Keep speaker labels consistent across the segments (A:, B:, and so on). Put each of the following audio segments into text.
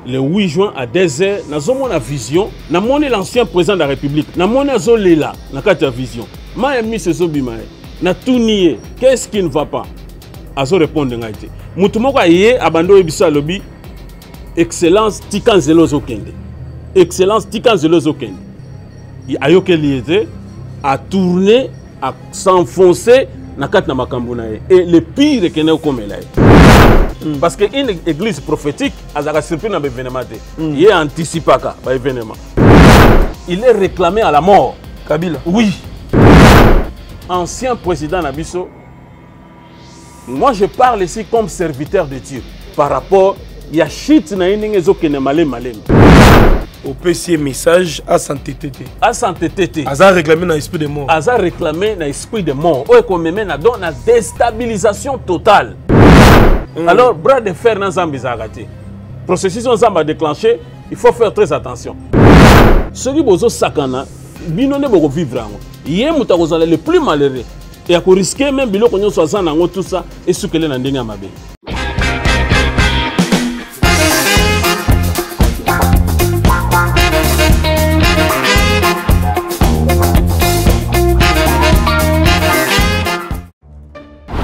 A: le 8 juin à 10h, nous avons la vision. Nous avons l'ancien président de la République. Nous avons la vision. Nous avons tout nié. Qu'est-ce qui ne va pas? Azo répondre ngaité. Mutumoko yé abando ebisa lobby. Excellence tikan zelozo kende. Excellence tikan zelozo kende. Ayoke liété à tourner, à s'enfoncer na kat na makambo na ye. Et le pire que nous comme là. Parce que une église prophétique a surpris dans l'événement. Il est anticipé à l'événement. Il est réclamé à la mort.
B: Kabila.
A: Oui. Ancien président Nabiso. Moi, je parle ici comme serviteur de Dieu. Par rapport, il y a shit na inengezo kene malem malem.
B: Au PC message à santé tété.
A: À santé tété.
B: Aza réclamé dans l'esprit de mort.
A: Aza réclamé dans l'esprit de mort. Oye qu'on me na don na déstabilisation totale. Alors, bras de fer dans Zambie zagati. Processus en Zambie déclenché, il faut faire très attention. Ceux qui bozo sakana, binone boko vivre en. Yé mutakozala le plus malheureux. Et à risquer même bilo konyo soazan nango tout ça et ce que les nandinga mabe.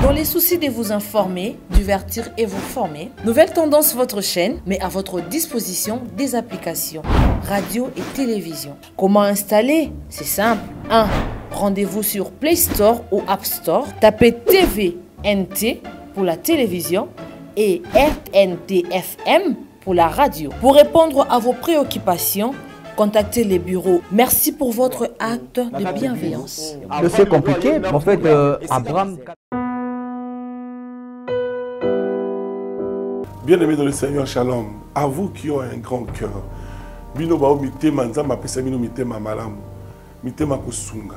C: Dans les soucis de vous informer, divertir et vous former, Nouvelle Tendance votre chaîne met à votre disposition des applications, radio et télévision. Comment installer? C'est simple. 1. Rendez-vous sur Play Store ou App Store. Tapez TVNT pour la télévision et RNTFM pour la radio. Pour répondre à vos préoccupations, contactez les bureaux. Merci pour votre acte de bienveillance.
D: C'est compliqué, en fait, Abraham...
E: Bien-aimés dans le Seigneur, shalom. À vous qui ont un grand cœur. Bino bao mitema nzamba pesa bino mitema malamu. Mitema kusunga.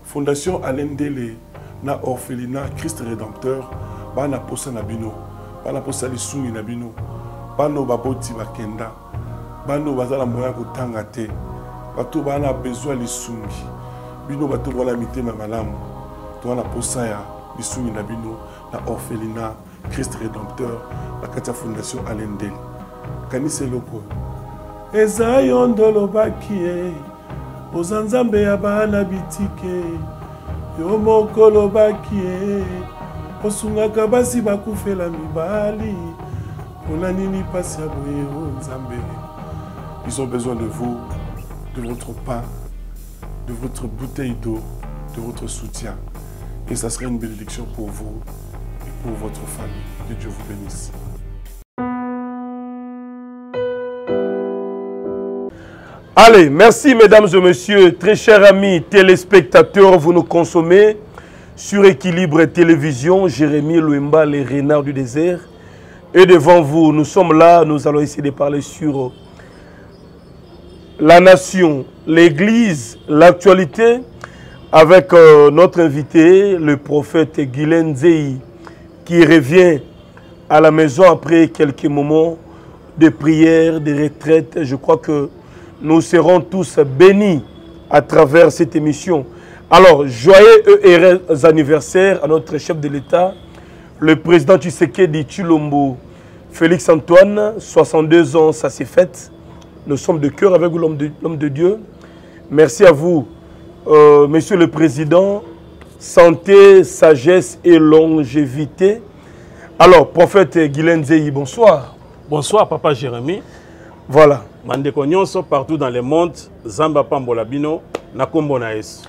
E: Fondation Alendele na orphelinat Christ Rédempteur bana posa na bino. Bana posa lisungi na bino. Bano baboti bakenda. Bano bazala moya kotanga te. Bato bana besoin lisungi. Bino bato wala mitema malamu. To na posa ya lisungi na bino na orphelinat Christ Rédempteur, la Katia Fondation Alendel. Kanise loko. Eza yondolo bakie. Ozanzambe ya bana bitike. Yo mokolo bakie. Osungaka basi bakufela mibali. Pona nini pasi ya boye nzambe. Ils ont besoin de vous, de votre pain, de votre bouteille d'eau, de votre soutien. Et ça serait une bénédiction pour vous. Pour votre famille. Que Dieu vous bénisse.
B: Allez, merci mesdames et messieurs, très chers amis téléspectateurs, vous nous consommez sur Équilibre Télévision, Jérémie Louemba, les renards du désert. Et devant vous, nous sommes là, nous allons essayer de parler sur la nation, l'église, l'actualité, avec notre invité, le prophète Guilaine Nzéhi, qui revient à la maison après quelques moments de prière, de retraite. Je crois que nous serons tous bénis à travers cette émission. Alors, joyeux et heureux anniversaire à notre chef de l'État, le président Tshisekedi Tshilombo, Félix Antoine, 62 ans, ça s'est fait. Nous sommes de cœur avec l'homme de Dieu. Merci à vous, monsieur le président. Santé, sagesse et longévité. Alors, prophète Guilaine Nzéhi, bonsoir.
A: Bonsoir, papa Jérémie.
B: Voilà.
A: Mandeko nyonso partout dans le monde, Zamba Pambola Bino, Nakombo Naes.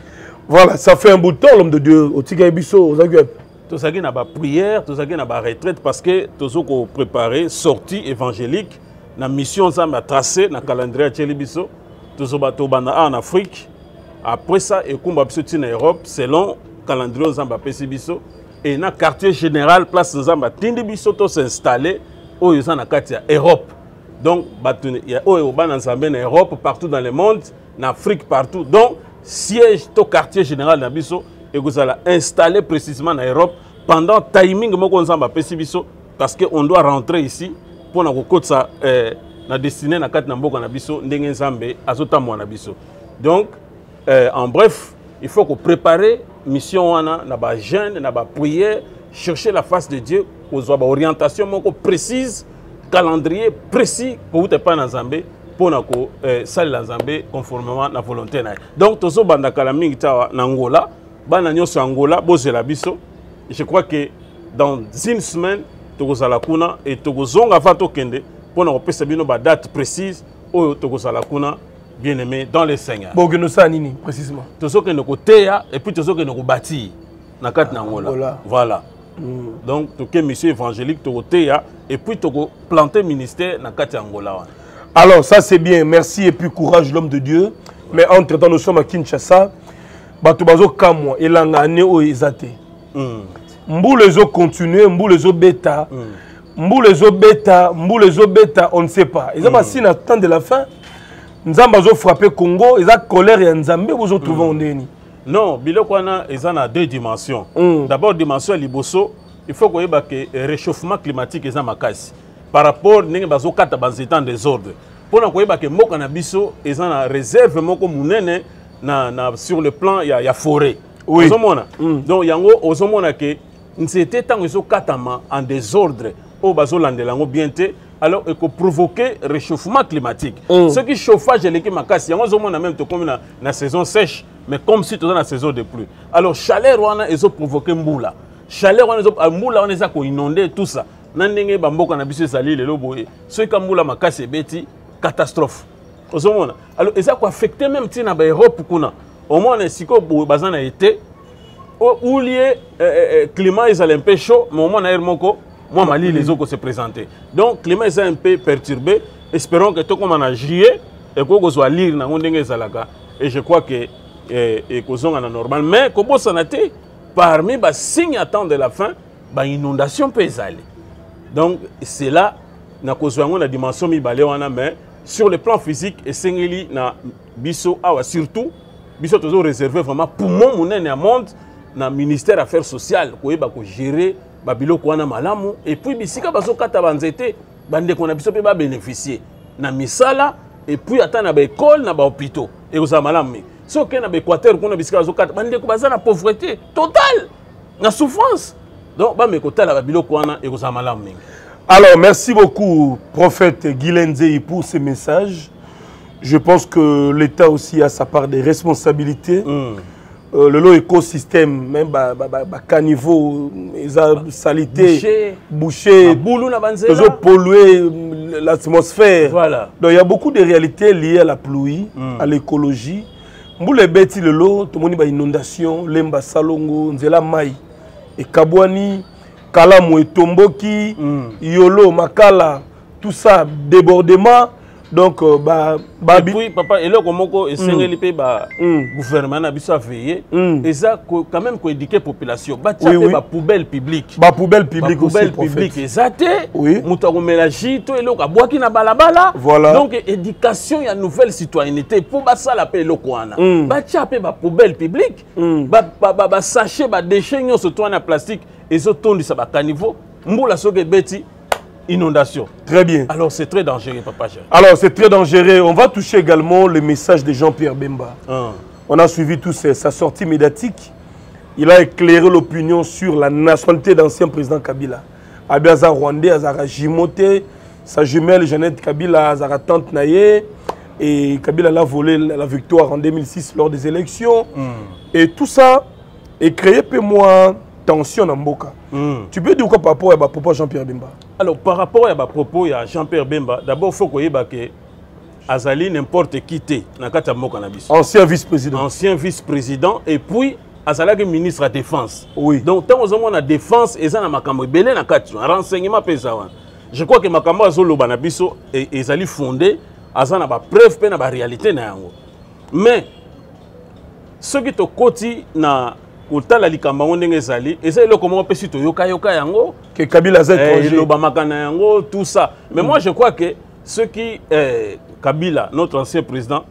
B: Voilà, ça fait un bout de temps, l'homme de Dieu, au Tigaïbiso, aux Agueb.
A: Tout ça qui n'a pas prière, tout ça qui n'a pas retraite, parce que tout ça qu'on préparé, sortie évangélique, la mission Zamba tracée, dans le calendrier Tchelibiso, tout ça en Afrique. Après ça, et comme en Europe, selon calendrier Zamba Pesibiso, et dans le quartier général, place Zamba Tindibiso, tout s'installer, où ils sont dans Europe. Donc, il y a en Europe, partout dans le monde, en Afrique, partout. Donc, siège au quartier général Nabiso, et vous allez installer précisément en Europe pendant timing parce qu'on doit rentrer ici pour la destinée na kat namboka Nabiso, ndenge nzambe azotamwa Nabiso. Donc, en bref, il faut que préparer mission wana na ba jeûne, na ba prière, chercher la face de Dieu, aux orientations précises calendrier précis pour vous pas dans Zambé pour na ko salle la Zambé conformément na volonté na. Donc tozo banda kala mingi tawa na Angola, bana nyoso Angola bozela biso. Je crois que dans une semaine tokozala kuna et tokozonga va tokende pour na kopesa bino ba date précise oyo tokozala kuna bien aimé dans les Seigneurs.
B: Bogeno sa nini précisément.
A: Tozo kende ko teya et puis tozo kende ko bâtir na kat na Angola. Voilà. Donc toke monsieur évangélique to teya et puis toko planter ministère na kat Angola.
B: Alors ça c'est bien, merci et puis courage l'homme de Dieu. Mais entre temps nous sommes à Kinshasa. Bato bazo kamwa elanga ne o ezate. Mboule zo continuer, mboule zo bêta. Mboule zo bêta, on ne sait pas. Ils ont pas si na temps de la fin. Nzamba zo frapper Congo, ils a colère et Nzambe vous trouver en déni.
A: Non, biloko wana ezana deux dimensions. D'abord dimension liboso, il faut qu'on ait que réchauffement climatique ezana makasi. Par rapport ninge bazo kata banzetan désordre. Pour na koyeba que moko na biso ezana réserve moko munene na sur le plan ya forêt.
B: Oui.
A: Ozomona. Donc yango ozomona que nzete tango ezo katama en désordre o bazo landelango bienté. Alors, il faut provoquer réchauffement climatique. Ce qui chauffage et l'équipe makasi, yango ozomona même to comme na saison sèche, mais comme si tu dans la saison de pluie. Alors chaleur wana ezo provoquer mboula. Chaleur wana ezo mboula wana eza ko inonder tout ça. Nandenge bamboka na biso ezali lelo boye. Ce ka mboula makasi beti catastrophe. Ozomona. Alors eza ko affecter même tina ba Europe kuna. Au moins siko boye bazana été ou lié climat ezali un peu chaud, mais au moins na moko moi Mali les autres se présenter. Donc le climat est un peu perturbé. Espérons que tout comme en juillet et qu'on soit lire na ndenge zalaka. Et je crois que et causons en normal. Mais comme ça n'a été parmi les signes attendant de la fin, inondation peut aller. Donc c'est là na causons la dimension mi balé wana mais sur le plan physique et singeli na biso awa surtout biso toujours réservé vraiment pour mon monnaie na monde na ministère affaires sociales ko yeba ko gérer babiloko wana malamu et puis bisika bazo kata banzete bande ko na biso pe ba bénéficier na misala et puis ata na ba école na ba hôpitaux et oza malamu. So que na Équateur qu'on a bisika bazo kata bande ko baza na pauvreté totale na souffrance. Donc ba mekota la babiloko wana et oza malamu.
B: Alors merci beaucoup prophète Guilenzei pour ce message. Je pense que l'État aussi a sa part de responsabilité. Le lot écosystème, même caniveau, salité, boucher, polluer l'atmosphère. Voilà. Donc il y a beaucoup de réalités liées à la pluie, à l'écologie. Mboule beti le lot, tout le monde a inondation, lemba salongo, nzela mai, et kabwani, kalamu et tomboki, yolo, makala, tout ça, débordement. Donc,
A: et puis, papa, et là, comme on est gouvernement a bien veillé, et ça, quand même, qu'on éduque la population. La poubelle publique.
B: La poubelle publique aussi.
A: La poubelle publique, exact. Oui. Nous mélange tout, et là, on qui na balabala.
B: Voilà.
A: Donc, éducation, il y a une nouvelle citoyenneté. Pour ça, la paix, l'okwana. La poubelle publique. Sachet, déchets, surtout en plastique, et ça, tourne ça, caniveau. Mboula, soge beti. Inondation.
B: Très bien.
A: Alors c'est très dangereux, papa.
B: Alors c'est très dangereux. On va toucher également le message de Jean-Pierre Bemba. On a suivi tout sa sortie médiatique. Il a éclairé l'opinion sur la nationalité d'ancien président Kabila. Abiaza Rwandais, Azara Jimote, sa jumelle Jeannette Kabila, Azara Tante Naye. Et Kabila l'a volé la victoire en 2006 lors des élections. Et tout ça est créé peu moins tension dans Mboka. Tu peux dire quoi par rapport à propos Jean-Pierre Bemba?
A: Alors par rapport à propos à Jean-Pierre Bemba, d'abord il faut que Azali n'importe qui t'est dans kata Mboka na biso. Ancien vice-président. Ancien vice-président et puis Azali ministre de la défense.
B: Oui.
A: Donc tant aux hommes la défense et ça na makambo belé na kati renseignement pesawan. Je crois que makambo azolo bana biso et Azali fondé azana ba preuve pe na ba réalité na yango. Mais ce qui te koti na Kutala likambango ndenge zali et ça le comment peut sito yoka yango
B: que Kabila z'a étranger
A: le bamakana yango tout ça mais moi je crois que ce qui Kabila notre ancien président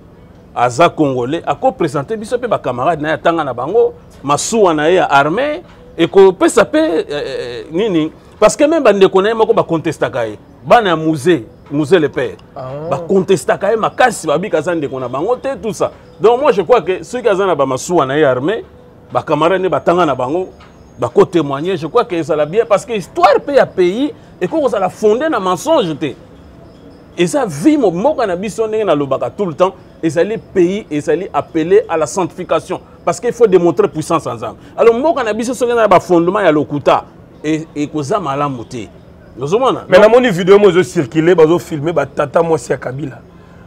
A: aza congolais a co-présenté biso pe ba camarade na tanga na bango masuwa na ya armée et ko pesa pe nini parce que même bande connaît mako ba contesta kai bana musée le père ba contesta kai makasi ba bika zande kona bango te tout ça donc moi je crois que ceux qui azana ba masuwa na ya armée ba camarade ne batanga na bango bako témoigner, je crois que ça l'a bien parce que histoire paye à pays et qu'on ça la fondé dans mensonge et ça vit mon cannabis na lobaka tout le temps et ça les pays et ça les appeler à la sanctification parce qu'il faut démontrer puissance ensemble. Alors mon cannabis so na ba fondement ya lokuta et koza malamu te.
B: Mais na moni vidéo mo zo circuler bazo filmer ba tata moi si Kabila.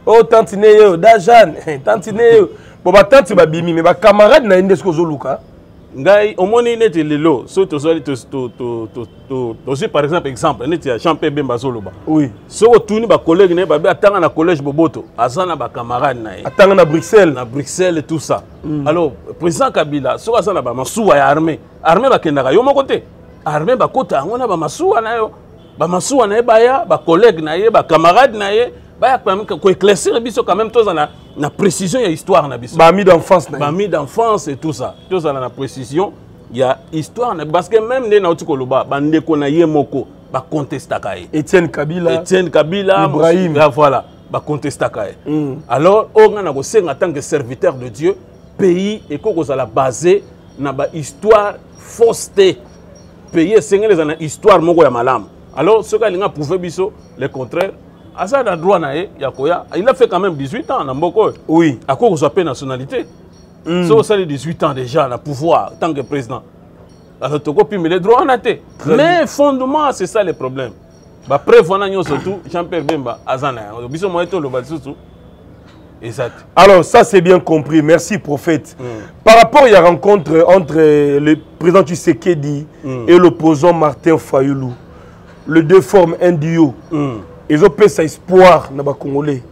B: Oh tantine yo dajan tantine yo bo ba tanti ba bimi mais ba camarade na inde sko zo luka.
A: Ngai omoni neti lelo so to par exemple neti ya Jean Pierre Bemba Zoloba.
B: Oui.
A: So tuni ba collègue ne ba atanga na collège Boboto, azana ba camarade na ye.
B: Atanga na Bruxelles
A: et tout ça. Alors président Kabila so azana ba masuwa ya armée ba kendaka yo moko te. Armée ba kota ngona ba masuwa na yo. Ba masuwa na ye ba ya ba collègue na ye ba camarade na ye ba ko éclaircir biso quand même tous na précision ya histoire na biso.
B: Ba ami d'enfance na.
A: Ba ami d'enfance et tout ça. Tout ça na précision, il y a histoire na parce que même les na tukoloba ba ndeko na ye moko ba contestaka ye.
B: Étienne Kabila,
A: Ibrahim, voilà, ba contestaka ye. Alors on a ko senga en tant que serviteur de Dieu, pays et ko za la basé na ba histoire fausseté. Pays senga les na histoire moko ya malamu. Alors ce qu'il a prouvé biso le contraire. Asa da droit na ye yakoya, il a fait quand même 18 ans na mboko.
B: Oui.
A: À quoi vous appelez nationalité? So ça 18 ans déjà na pouvoir tant que président. Alors toko pi les droits na té. Mais fondement c'est ça le problème. Ba prévoir na surtout Jean-Pierre Bemba azana. Biso mo eto lo batsusu. Exact.
B: Alors ça c'est bien compris. Merci prophète. Par rapport à la rencontre entre le président Tshisekedi et l'opposant Martin Fayulu, le deux forment un duo. Ils ont fait ça espoir dans les Congolais.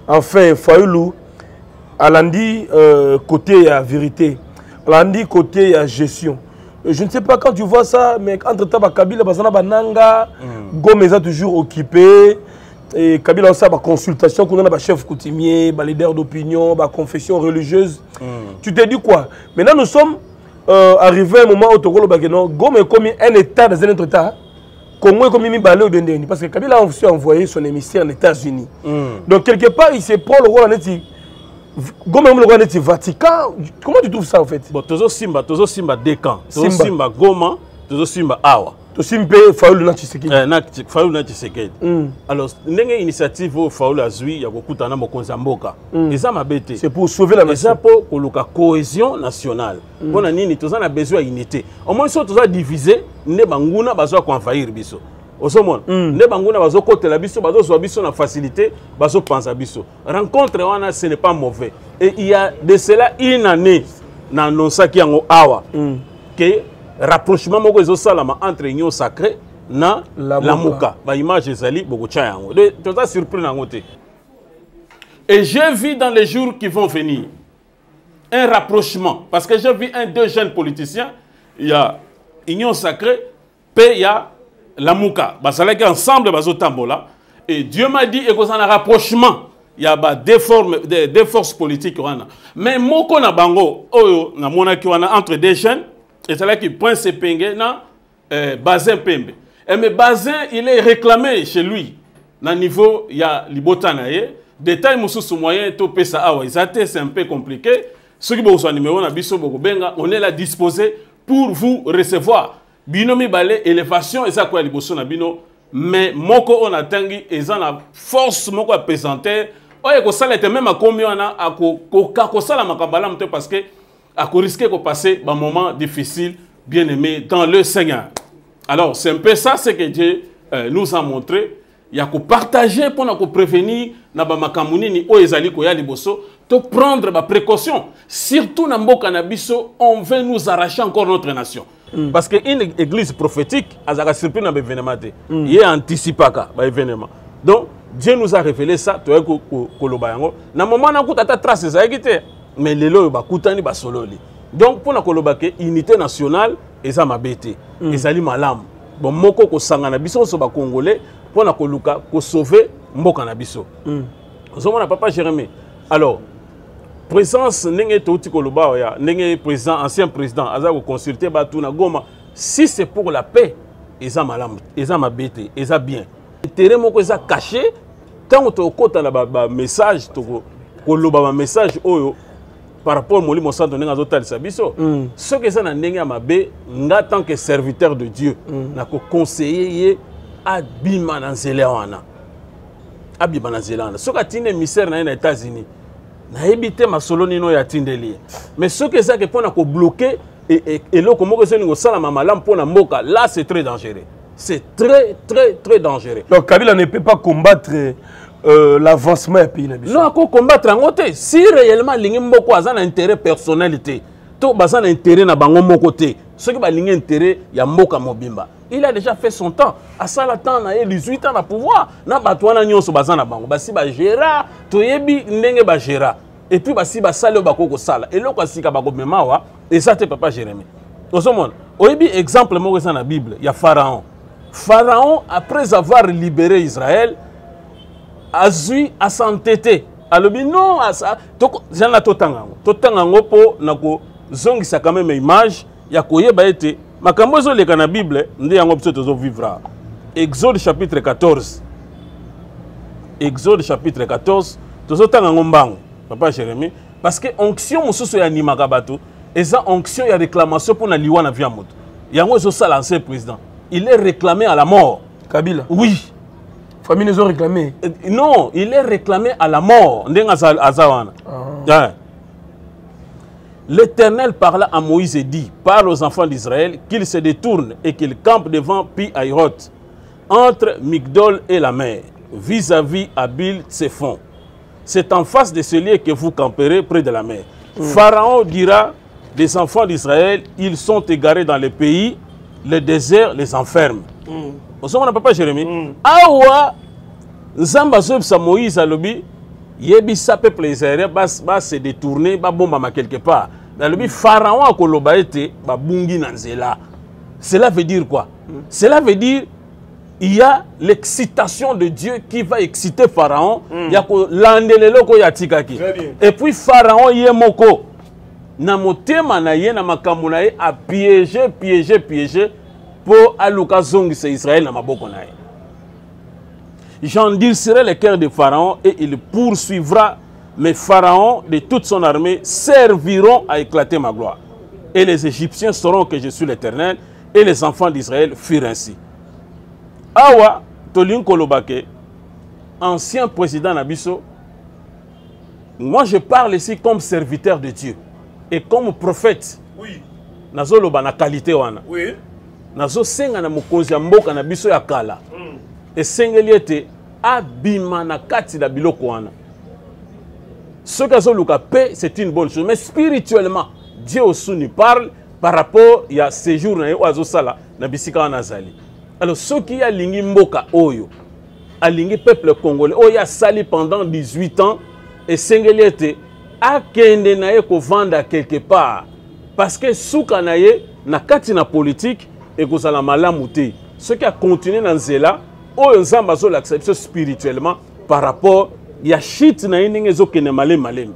B: Enfin, Fayulu, elle a dit côté la vérité, elle a dit côté la gestion. Je ne sais pas quand tu vois ça, mais entre-temps, Kabila, Bananga, Gomez est toujours occupé. Et Kabila a sa consultation, qu'on a chef coutumier, leader d'opinion, confession religieuse. Tu te dis quoi? Maintenant, nous sommes arrivés à un moment où Gomez est comme un État dans un autre État. Congo est comme un balai au Bendéni. Parce que Kabila a aussi envoyé son émissaire aux États-Unis. Donc, quelque part, il se prend le rôle Gomez le rôle du Vatican. Comment tu trouves ça, en fait?
A: Bon, Tozo Simba deux camps. Tozo Simba Goma, Tozo Simba Awa.
B: Tozo Simba Fayulu na Tshisekedi.
A: Fayulu na Tshisekedi. Alors, l'une initiative où Fayulu a joué, il y a beaucoup de Mokonzamboka. Et ça m'a bêté.
B: C'est pour sauver la nation.
A: C'est pour la cohésion nationale. On a besoin d'unité. Au moins, si on a divisé, ne banguna besoin d'envahir biso. Au sommet, ne banguna besoin côté la biso, besoin biso na facilité, besoin penser biso. Rencontre wana ce n'est pas mauvais. Et il y a de cela une année dans nos sacs en awa que rapprochement moko ezo salama entre union sacrée na la muka. Ba image ezali boko cha yango. Tu as surpris na ngote. Et j'ai vu dans les jours qui vont venir un rapprochement parce que j'ai vu deux jeunes politiciens, il y a union sacrée, puis il y a la muka. Ba salaki ensemble bazo tambola et Dieu m'a dit et qu'on a un rapprochement. Il y a des forces politiques mais moko na bango oyo na monaki wana entre des jeunes et c'est là qui point ses pingé na Bazin Pembe. Et mais Bazin il est réclamé chez lui. Na niveau il y a libota na ye détail mususu moyen to pesa awa c'est un peu compliqué. Ceux qui ont numéro na biso boko benga on est là disposé pour vous recevoir. Binomi balé élévation et ça quoi liboso na bino mais moko on atangi ezan la force moko à présenter. Oye ko sala était même à combien on a à ko sala makambala mte parce que à risquer de passer un moment difficile, bien aimé, dans le Seigneur. Alors, c'est un peu ça ce que Dieu nous a montré. Il y a que partager pour nous prévenir, na ba makamuni ni o ezali ko ya liboso, to prendre ba précaution. Surtout na mboka na biso, on veut nous arracher encore notre nation. Parce que une église prophétique, azaka surpris na événement té. Il est anticipaka ba événement. Donc Dieu nous a révélé ça, to ko loba yango. Na moment na kutata trace ça ekité. Mais les lois bakutani ba sololi. Donc pour na kolobake unité nationale et ça m'a bêté. Et ça li malam. Bon moko ko sangana biso so ba congolais pour na koluka ko sauver mboka na biso. Zomona papa Jérémie. Alors présence ndenge touti koloba ya ndenge président ancien président aza ko consulter ba tuna Goma si c'est pour la paix et ça malam et ça m'a bêté et ça bien. Terrain moko ça caché tant to kota na ba message to koloba ba message oyo par rapport au Molimo Santo Nenga Zotal Sabiso. Ce que ça n'a pas mabe, en tant que serviteur de Dieu, n'a que conseiller à Bimananzéléana. À Bimananzéléana. Ce qui est émissaire dans les États-Unis, n'a évité ma solo nino ya tindeli. Mais ce que ça que pour nous bloquer et là comment que c'est nous ça la mamalam pour na moka, là c'est très dangereux. C'est très dangereux.
B: Donc Kabila ne peut pas combattre l'avancement du pays.
A: Non, à combattre en côté. Si réellement l'ingémoko a un intérêt personnalité, tout bazan intérêt na bango mokoté. Ce qui va l'ingé intérêt ya moka mobimba. Il a déjà fait son temps. À ça la temps na 18 ans na pouvoir. Na batwana nyonso bazan na bango. Basi ba gera, to yebi ndenge ba gera. Et puis basi ba sala ba koko sala. Et loko sika ba ko memawa et ça te papa Jérémie. Osomon, oyebi exemple mo dans la Bible, il y a Pharaon. Pharaon, après avoir libéré Israël, a zui à s'entêter. Alors, non, j'en ai tout le pour nako zongi sa quand même image, ya koye ba été. Makambo zo le kana Bible, ndi yango biso tozo vivra. Exode chapitre 14. Exode chapitre 14, tozo tanga ngombango. Papa Jérémie, parce que onction mususu ya nimaka bato, eza onction ya réclamation pour na liwa na via moto. Yango zo sala ancien président. Il est réclamé à la mort.
B: Kabila?
A: Oui.
B: Famille nous ont réclamé?
A: Non, il est réclamé à la mort. L'Éternel parla à Moïse et dit, parle aux enfants d'Israël qu'ils se détournent et qu'ils campent devant Pi-Hahiroth, entre Migdol et la mer, vis-à-vis Abil Tsephon. C'est en face de ce lieu que vous camperez près de la mer. Pharaon dira des enfants d'Israël, ils sont égarés dans le pays, le désert les enferme. Vous savez, papa Jérémie, awa Zamba sa Moïse alobi yebi sa peuple israélien va se détourner ba bomba quelque part. Alobi Pharaon a koloba ete ba bungi nanzela. Cela veut dire quoi? Cela veut dire il y a l'excitation de Dieu qui va exciter Pharaon. Il y a landelelo ko yatikaki. Et puis Pharaon yemoko na motema na ye na makambo na ye a piéger pour aluka zongi c'est Israël na maboko na ye. J'endurcirai le cœur de Pharaon et il poursuivra, mais Pharaon de toute son armée serviront à éclater ma gloire. Et les Égyptiens sauront que je suis l'Éternel, et les enfants d'Israël firent ainsi. Awa Tolin Kolobake, ancien président Nabiso, moi je parle ici comme serviteur de Dieu et comme prophète.
B: Oui.
A: Nazo loba na qualité wana.
B: Oui.
A: Nazo senga na mokonzi ya mboka na biso ya kala. Et sengeli ete abima na kati da biloko wana. Ce que zo luka paix, c'est une bonne chose, mais spirituellement Dieu aussi nous parle par rapport il y a séjour na oazo sala na bisika wana zali. Alors ceux qui a lingi mboka oyo a lingi peuple congolais oyo a sali pendant 18 ans et sengeli ete akende na ye ko vendre quelque part parce que souka na ye na kati na politique et ko sala malamu te. Ceux qui a continué dans zela oyo nzamba zo l'accepter spirituellement par rapport ya shit na ndenge zo kene malembe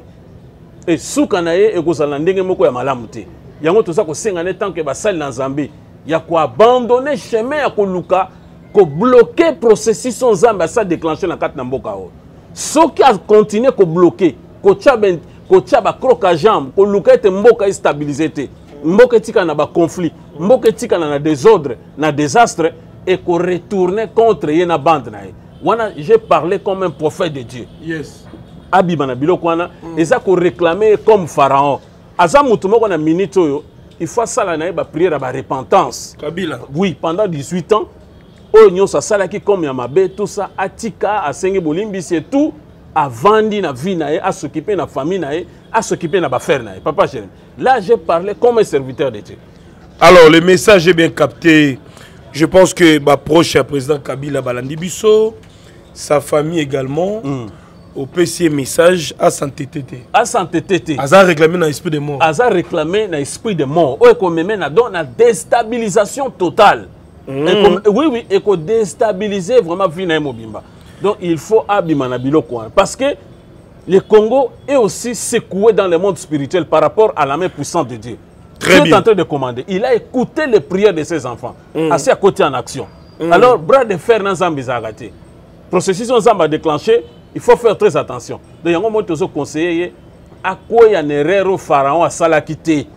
A: et souka na ye e ko sala ndenge moko ya malamu te. Yango to sa ko senga ne tant que basali na Nzambe ya ko abandonner chemin ya ko luka ko bloquer processus nzamba ça déclencher na kati na mboka o. Ceux qui a continué ko bloquer ko tchaba croca jambe ko luka ete mboka stabiliser te. Mboka tika na ba conflit, mboka tika na désordre, na désastre et qu'on retourne contre yena bande na ye. Wana j'ai parlé comme un prophète de Dieu.
B: Yes.
A: Abibana biloko wana et ça qu'on réclamait comme Pharaon. Aza mutu moko na minute oyo, il faut ça la na ba prière ba repentance.
B: Kabila.
A: Oui, pendant 18 ans, oyo nyonso sala ki comme ya mabe tout ça atika asenge bolimbisi et tout avandi na vie na ye, a s'occuper na famille na ye, a s'occuper na ba faire na ye. Papa Jérémie. Là j'ai parlé comme un serviteur de Dieu.
B: Alors le message est bien capté. Je pense que ma proche président Kabila Balandi Bisso, sa famille également, au PC message à s'entêter.
A: À s'entêter.
B: Aza réclamé dans l'esprit de mort.
A: Aza réclamé dans l'esprit de mort. Ou qu'on me mène dans la déstabilisation totale. Oui, et qu'on déstabiliser vraiment vie na mobimba. Donc il faut abima na biloko parce que le Congo est aussi secoué dans le monde spirituel par rapport à la main puissante de Dieu. Dieu est en train de commander. Il a écouté les prières de ses enfants. Assez à côté en action. Alors, bras de fer dans Zambie Zagate. Processus Zambie a déclenché. Il faut faire très attention. Donc, il y a un moment où conseiller akoya nerero pharaon asala kité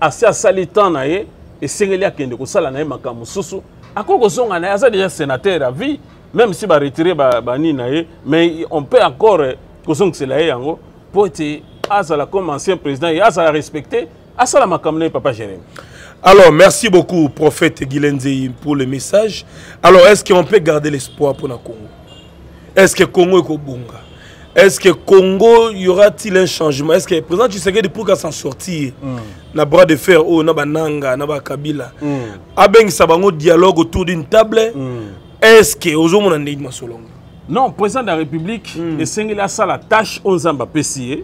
A: asi asali temps na ye esengeli akende kosala na ye makambo susu akoko zonga na ye aza déjà sénateur à vie même si ba retirer ba ni na ye mais on peut encore kozongisela ye yango po ete azala comme ancien président et azala respecté asala makambo na ye papa Jérémy.
B: Alors, merci beaucoup, prophète Guilenzei, pour le message. Alors, est-ce qu'on peut garder l'espoir pour le Congo? Est-ce que le Congo est Kobunga? Est-ce que le Congo, y aura-t-il un changement? Est-ce que le président Tshisekedi pour s'en sortir, na bras de fer, na bananga, na bakabila, abeng sabango dialogue autour d'une table, est-ce que aujourd'hui on a dit masolongo?
A: Non, président de la République, et c'est la tâche on zamba PCA,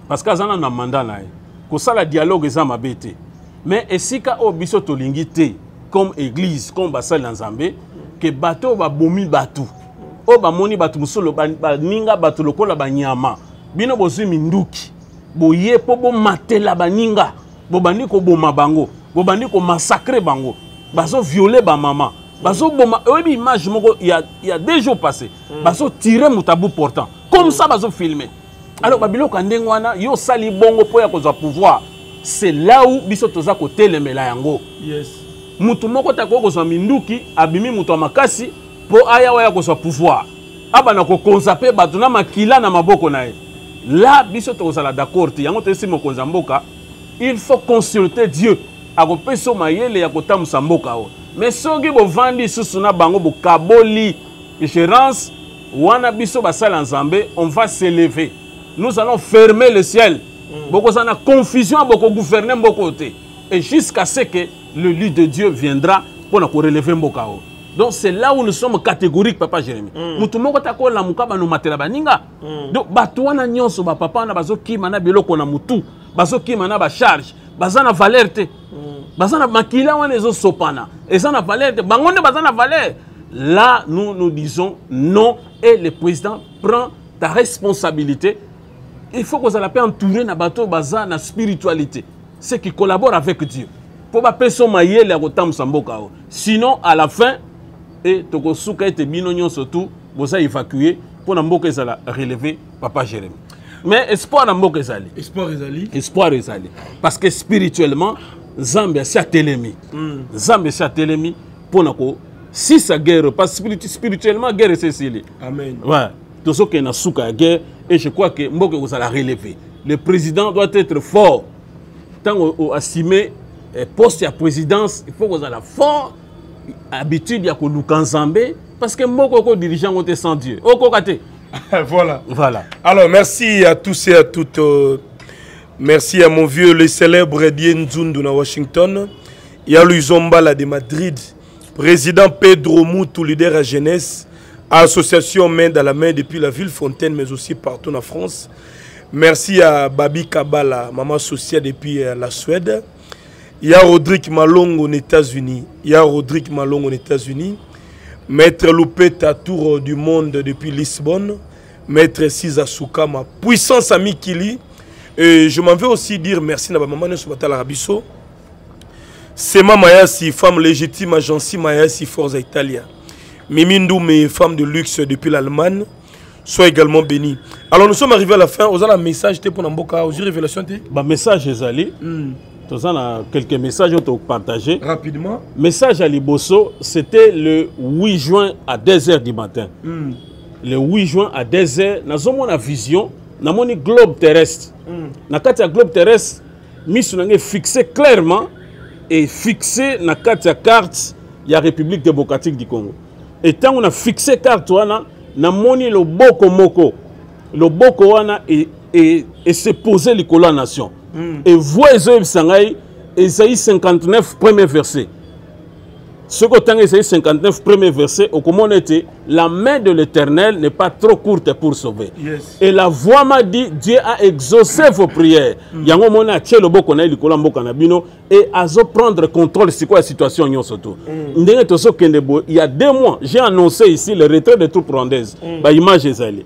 A: parce que azana na mandat na ko sala dialogue zamba bete. Mais esika o biso to lingité comme église comme basal nzambe que bateau ba bomi batu o ba moni batu musolo ba ninga batu lokola banyama bino bozwi minduki boye po bo matela baninga bo bandi ko boma bango bo bandi ko massacrer bango bazo violer ba mama bazo boma obi image moko il y a 2 jours passés bazo tirer mutabou portant comme ça bazo filmer alors babilo kandengwana yo sali bongo po ya kozwa pouvoir. C'est là où biso toza kote le mela yango.
B: Yes.
A: Mutu moko tako kozwa minduki abimi mutu makasi po aya waya kozwa pouvoir. Aba na ko konzape batu na makila na maboko na ye. Là biso tozala d'accord ti yango tesi mokonza mboka il faut consulter Dieu. Akopeso mayele ya kotamusa mboka o. Mais soki bo vandi susu na bango bo kaboli gérance wana biso basala nzambe on va s'élever. Nous allons fermer le ciel. Beaucoup ça na confusion, beaucoup gouverner beaucoup côté et jusqu'à ce que le lit de Dieu viendra pour nous relever mbokao. Donc c'est là où nous sommes catégoriques papa Jérémy. Mutu moko tako la mukaba no matela baninga. Donc batwana nyonso ba papa na bazo kima na biloko na mutu, bazo kima na ba charge, bazana valeur te. Bazana makila wana ezo sopana. Ezana valeur te, bangonde bazana valeur. Là nous disons non et le président prend ta responsabilité. Il faut que vous allez entourer na bateau baza na spiritualité. Ceux qui collaborent avec Dieu. Pour pas payer son maïe les rotam samboka. Sinon à la fin et toko souka et bino nyon surtout vous allez évacuer pour na mboka ezala relever papa Jérémy. Mais espoir na mboka ezali.
B: Espoir ezali.
A: Espoir ezali. Parce que spirituellement Zambia c'est telemi. Zambia c'est telemi pour na ko si sa guerre parce spirituellement guerre c'est celle.
B: Amen.
A: Ouais. Tout ce qui est na souka guerre. Et je crois que Mboke vous allez relever. Le président doit être fort. Tant qu'on assume poste à présidence, il faut que vous allez fort. Habitude à Lukanzambe. Parce que Mboke dirigeant est sans Dieu.
B: Voilà.
A: Voilà.
B: Alors merci à tous et à toutes. Merci à mon vieux, le célèbre Dien Nzundu na Washington. Il y a Louis Zombala de Madrid. Président Pedro Moutou, leader à jeunesse. Association main dans la main depuis la ville Fontaine, mais aussi partout en France. Merci à Babi Kabala, maman sociale depuis la Suède. Il y a Rodrigue Malongo aux États-Unis. Maître Loupeta, tour du monde depuis Lisbonne. Maître Siza Soukama, puissance ami Kili. Et je m'en vais aussi dire merci à ma maman Nesubata Larabiso. C'est ma Mayasi, femme légitime, agence Mayasi, Forza Italia. Mimindou, mes femmes de luxe depuis l'Allemagne, soient également bénis. Alors nous sommes arrivés à la fin. Vous avez un message pour Namboka, aux révélations.
A: Bah message Ezali. Nous avons quelques messages à partager.
B: Rapidement.
A: Message à Liboso, c'était le 8 juin à 2h du matin. Le 8 juin à 2h, nous avons une vision, nous avons un globe terrestre. Dans le globe terrestre, nous avons fixé clairement et fixé dans la carte de la République démocratique du Congo. Et tant qu'on a fixé carte, na moni le boko moko, le boko wana et se poser les colons nation. Et voyez Isaïe 59 premier verset. Ce que Isaïe 59 premier verset, au comment était la main de l'Éternel n'est pas trop courte pour sauver.
B: Yes.
A: Et la voix m'a dit Dieu a exaucé vos prières. Yango mona tche le boko na likola mboka na bino et azo prendre contrôle c'est quoi la situation nyo surtout. Ndenge toso kendebo il y a 2 mois, j'ai annoncé ici le retrait des troupes rwandaises. Ba image ezali.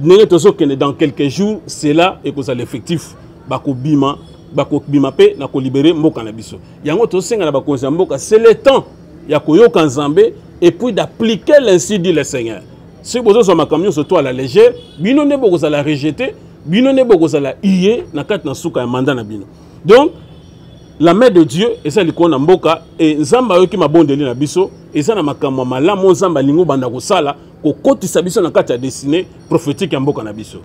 A: Ndenge toso kende dans quelques jours, c'est là et que ça l'effectif bako bima pe na ko libérer mboka na biso. Yango to senga na ba konza mboka, c'est le temps ya koyoka nzambe et puis d'appliquer l'ainsi dit le Seigneur. Si vous avez un camion surtout à la légère, bino ne vous la rejeter bino ne bokozala iye na kati na suka ya mandat na bino. Donc la main de Dieu et ça likona mboka et nzamba yoki mabondeli na biso et ça na makamwa malamu nzamba lingo banda ko sala ko kotisa biso na kati ya destinée prophétique ya mboka na biso.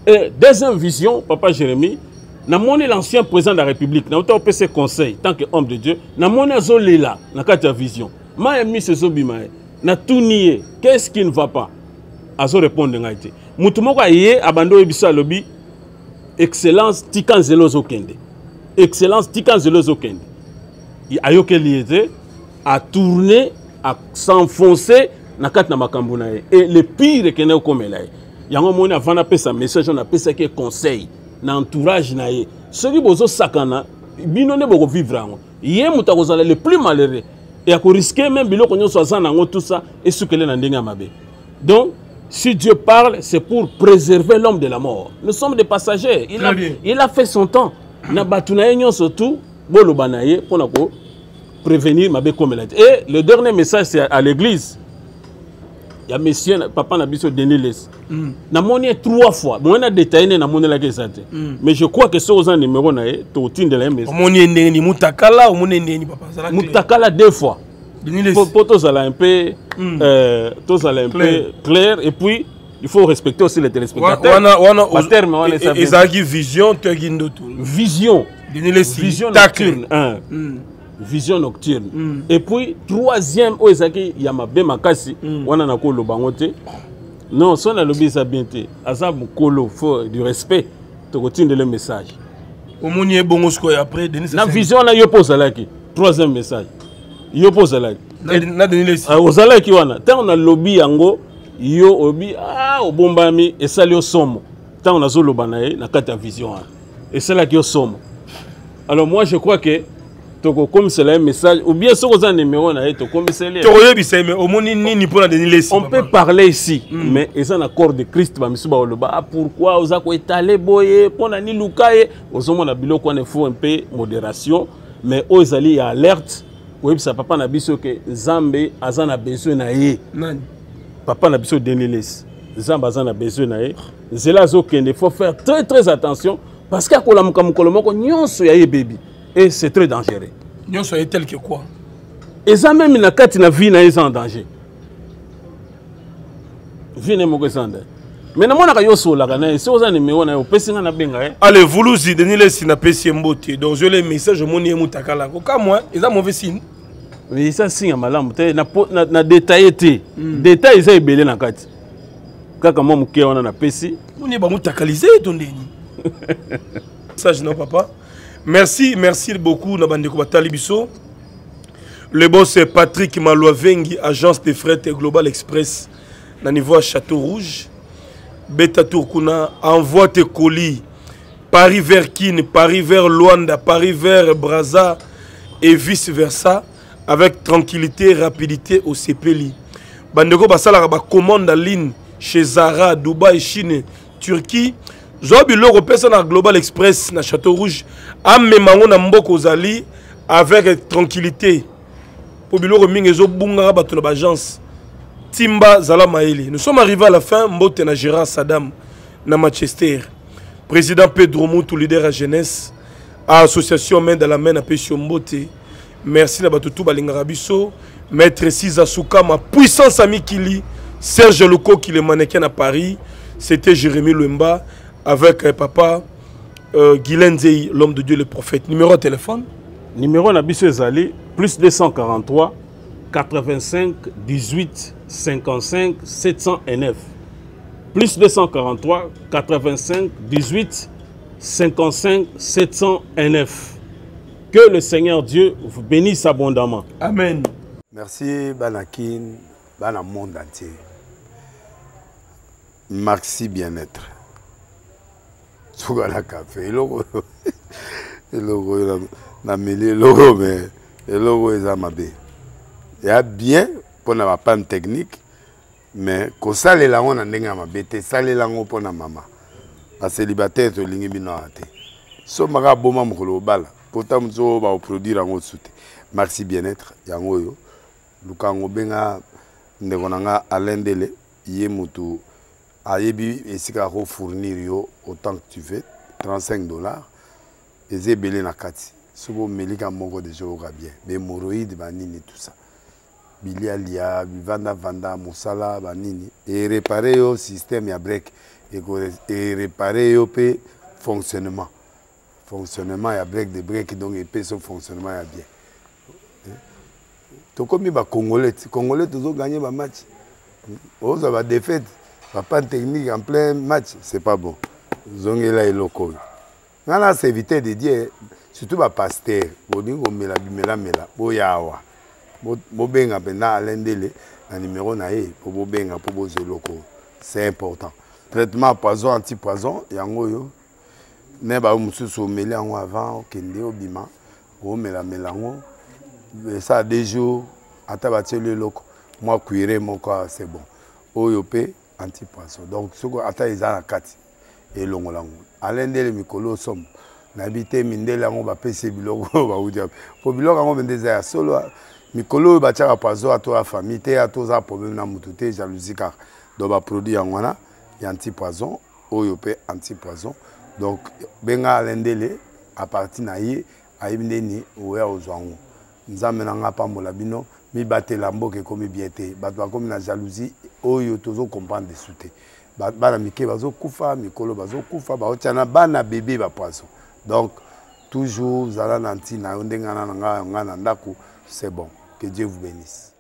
A: Et deuxième vision, Papa Jérémie, na moni l'ancien président de la République, na autant PC conseil tant que homme de Dieu, na moni azolela na kati ya vision. Ma emi sezo bimae, na tout nié, qu'est-ce qui ne va pas? Azo répondre ngaité. Mutu moko yé abando ebisa lobi excellence tikan zelozo kende. Excellence tikan zelozo kende. Ayoke liete a tourner, à s'enfoncer na kati na makambo na ye. Et le pire que ne komela ye. Yango moni avant na pesa message on appelle ça que conseil na entourage na ye. Celui bozo sakana bino ne boko vivre ngo. Yé muta kozala le plus malheureux. Et à risquer même biloko nyo soza nango tout ça et sukele na ndenga mabe. Donc si Dieu parle, c'est pour préserver l'homme de la mort. Nous sommes des passagers. Il a fait son temps. Na batuna nyo surtout bolo banaye pour nako prévenir mabe comme elle a dit. Et le dernier message c'est à l'église. Il y a monsieur papa Nabiso Deniles. Na moni 3 fois. Bon on a détaillé na moni la kesate. Mais je crois que ce aux numéro na e to tin de la message.
B: Moni ndeni mutakala ou moni ndeni papa ça la.
A: Mutakala 2 fois.
B: Deniles.
A: Pour tous ça un peu clair et puis il faut respecter aussi les téléspectateurs.
B: Ezaki vision tegindo tout.
A: Vision.
B: Vision
A: nocturne. Vision nocturne. Et puis troisième Ezaki Yamabe Makasi wana na ko lobangote. Non, son na lobi ça bien té. Asa mukolo faut du respect. To continue le message.
B: Omoni bongo sko après Denis.
A: Na vision na yo pose laki. Troisième message. Yo pose laki.
B: Na Denis.
A: Ozalaki wana. Tant on a lobby yango yo obi obombami et ça le somme. Tant on a zo lobanaye na kata vision. Et c'est là qui au somme. Alors moi je crois que comme c'est un message ou bien ce qu'on a numéro na to comme c'est là. On peut parler ici mais ils ont un accord de Christ ba misuba oloba pourquoi oza ko étaler boye pona ni lukaye ozomo na biloko ne faut un peu modération mais ozali ya alerte oui ça papa na biso que Zambe azana besoin na ye. Papa na biso Deniles. Zambe azana besoin na ye. Zela zo kende faut faire très attention parce que kola mukolo moko nyonso ya ye baby. Et c'est très dangereux.
B: Nous sommes tel que quoi?
A: Et ça même na kati na vie na ils en danger. Vie ne mo kesanda. Mais na mona ka yoso la kana et so za numéro na opesinga na benga eh.
B: Allez vuluzi Deniles na pesi mbote. Donc je les messages moni mutakala ko ka moi, ils ont mauvais signe.
A: Mais ça signe malamu te na détaillé te. Détail ça ebele na kati. Kaka mo muke wana na pesi.
B: Moni ba mutakaliser ton deni. Message non papa. Merci beaucoup Nabandeko Batali Bisso. Le boss c'est Patrick Malouavengi, agence de fret Global Express, na niveau à Château Rouge. Beta Tourkuna, envoie tes colis. Paris vers Kin, Paris vers Luanda, Paris vers Brazza et vice versa, avec tranquillité et rapidité au CPLI. Bandeko Basala ba commande en ligne chez Zara, Dubaï, Chine, Turquie. Zobi loko pesa na Global Express na Château Rouge amemango na mboko zali avec tranquillité. Pour biloko mingi zo bunga bato na agence Timba Zala Maele. Nous sommes arrivés à la fin mbote na Gérard Saddam na Manchester. Président Pedro Moutou leader à jeunesse à association main dans la main na Pesio Mbote. Merci na bato tout balinga biso. Maître Siza Soukama puissance ami Kili Serge Loko qui le mannequin à Paris. C'était Jérémy Lemba. Avec papa Guylaine Zei, l'homme de Dieu, le prophète. Numéro de téléphone?
A: Numéro Nabiso Ezali, plus 243 85 18 55 709. Plus 243 85 18 55 709. Que le Seigneur Dieu vous bénisse abondamment.
B: Amen.
F: Merci Banakin, Bana monde entier. Merci bien-être. Sougala café, logo na mêlé logo mais logo est amabé. Il y a bien pour na panne technique mais ko sale la on ndenga mabete sale la ngo pour na mama. Ba célibataire to lingi bino ate. So maka boma mukolo bala. Pourtant mzo ba produire ngo soute. Merci bien-être yango yo. Lukango benga ndeko nanga Alendele ye mutu ayebi esika ko fournir yo autant que tu veux $35 et belé na kati sobo melika moko déjà au bien hémorroïdes banini tout ça bilialia vanda mosala banini et réparer au système ya break et réparer au pe fonctionnement ya break de break donc et pe son fonctionnement ya bien to comme ba congolais toujours gagner ba match aux ba défaite pas technique en plein match c'est pas bon zongela eloko ngana c'est éviter de dire surtout ba pasteur bolingo mela boyawa bobenga penda alendele na numéro na ye po bobenga po bozeloko c'est important traitement poison anti-poison yango yo ne ba mususu meli yango avant kende obima o mela ngo ça 2 jours ata bateli loko moi cuire mon quoi c'est bon oyo pe anti-poison donc soko ata ezala kati elongolango alendele mikolo somme n'habité mindele yango ba pese biloko ba udia po biloko yango bendeza ya solo mikolo ba tchaka poison ato la famille te ato za problème na mutu te jalousie car do ba produit yango na ya anti-poison oyo pe anti-poison donc benga alendele à partir na ye ayibindeni oya ozwango nzambe na nga pambola bino mi batela mboke komi bien te bato bakomi na jalousie oyo tozo comprendre dessous te bana mike bazo kufa mikolo bazo kufa baotiana bana bébé ba poisson donc toujours zala na ntina ndengana nga na ndako c'est bon que Dieu vous bénisse.